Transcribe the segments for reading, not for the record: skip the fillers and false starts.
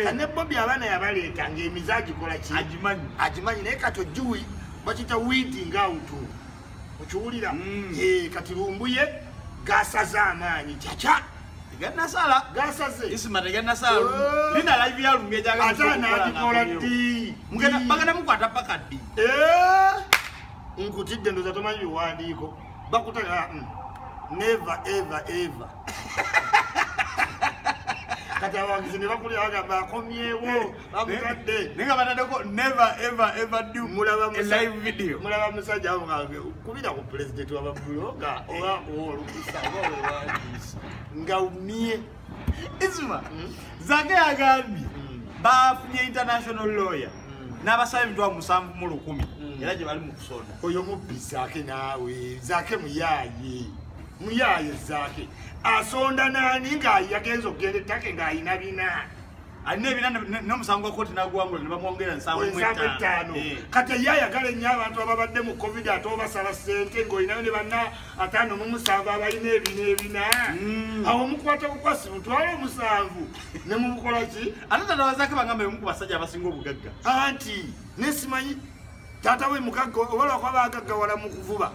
Kane Bobby abana yabaleka ng'emizaji kola ki agimanyi naye kati ojuwi bakita weeding out okiwulira kati Lumbuye gasaza amanyi chacha Gana sala gasaze isima tegana sala lina live ya Lumbuye jaga atana agikola di mugenda bagana mukwata paka di nkutidde ndoza tomanyi wandiko bakutaka never ever kati abagizini bakuli agamba akomyewo bamukadde ninga batadeko never ever do mulaba live video mulaba musajja amukange kubira ku president wa babuloga oba olukusa oba wandisi nga umie isima zake agambi bafunye international lawyer n'abasaba bitwa 7 mu 10 era je bali mu kusonda oyo mubisake nawe zake muyaye zake asonda nani nga yagenzo gende take nga ina bina ane bina no musango koti nagwangula ne bamwongera nsango mwetano kate yaya gale nya abantu ababadde mu covid atoba sala sente ngo ina ne banna atano mu musaba abalina ebina awo mukwata kukwasi mutwalo musanvu ne mu bukola ki atata nawazake bangambe mu kubasajja abasinga obugagga anti nesimanyi tata we mukaggo wala kwa bagagga wala mu kuvuba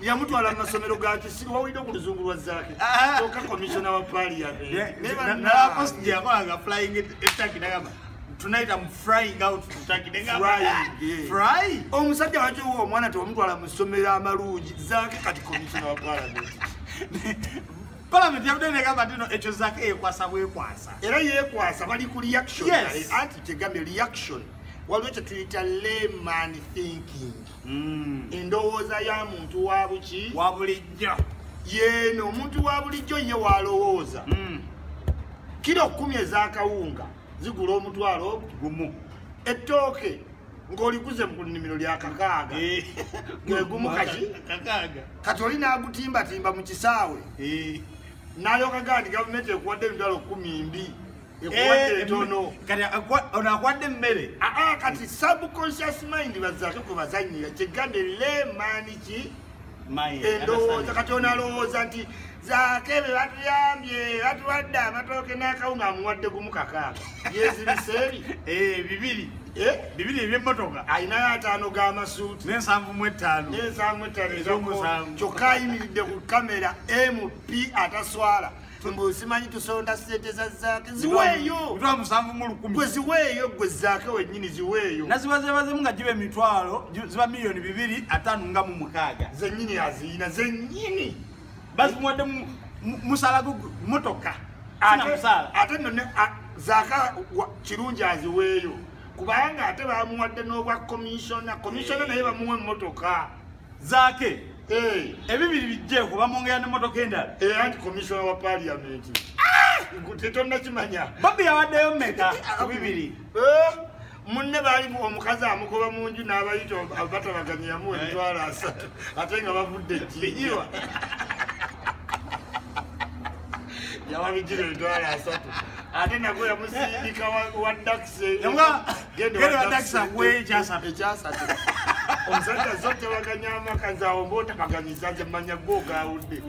ya mtu ala masomero gati siri wawide kulizungulwa zake toka commissioner wa parliament na post ya kwa flying attack nagamba tonight I'm flying out attack nagamba fly omusajja wacho uwo mwana to mtu ala masomero amalungi zake kati commissioner wa parliament parliament ya mdene gamba dino echo zake ekwasa bwekwasa era yekwasa bali ku reaction anti tegambe reaction walweche tuita layman thinking endowooza ya muntu wabuki wabulijjo yeno omuntu wabulijjo ye walowooza kilo 10 ezakawunga zigula omutwalo gumu ettooke ng'oliguze mu nnimiro lya kakaaga gegumu kakaaga kati oli n'agutimbatimba mu kisaawe n'alyoka gandi gavumenti ekuwadde emitwalo 12 ekuwadde tono kati onakwadde mmere kati subconscious mind bazake ko bazanyira kigande layman ki endowooza kati onalowooza nti zakebe batuyambye batuwadde amatooke n'akawunga amuwadde gumu kakaaga yezibiseeri bibiri ebyemmotoka ayinayo 5 g'amasuuti n'75 ez'omusanvu kyokka ayimiridde ku kamera MP ataswala simanyi tusonda sente za zake ziweeyo gwe ziweeyo gwe zake wennyini ziweeyo nazibazebaze nga jibe emitwalo ziba miliyoni 256 zennyini aziyina zennyini basi muwadde musala motoka ate none zaka kirungi aziweeyo kubanga ate bamuwadde n'obwa komishona naye bamuwa emmotoka zake ebibiri bijjeeko bamwongera n'emmotoka endala anti commissioner wa parliament tetonna kimanya Bobby yawaddeyo mmeka ku bibiri munne baali omukazi amugoba mu nju n'abayita batabaganya yamuwa emitwalo 3 ate nga bavudde ejjiirwa yawabijira emitwalo 3 ate nagwe yamusindika wa dakisi ekyasatu omusajja zote baganya amaka nzaawo mboota baganyiza nze mmanya gwo gaawudde